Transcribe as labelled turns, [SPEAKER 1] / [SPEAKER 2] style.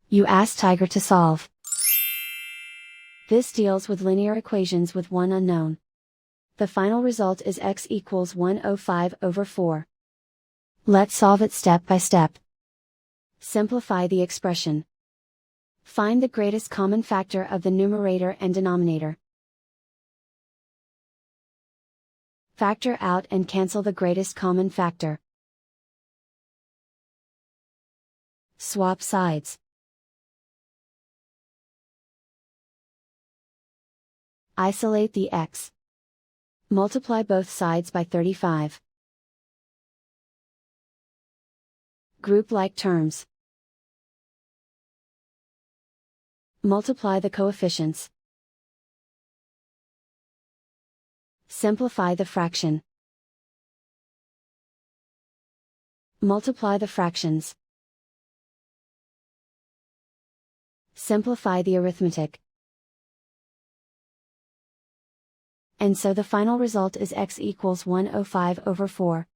[SPEAKER 1] You ask Tiger to solve. This deals with linear equations with one unknown. The final result is x equals 105/4. Let's solve it step by step. Simplify the expression. Find the greatest common factor of the numerator and denominator. Factor out and cancel the greatest common factor. Swap sides. Isolate the x. Multiply both sides by 35. Group like terms. Multiply the coefficients. Simplify the fraction. Multiply the fractions. Simplify the arithmetic. And so the final result is x equals 105/4.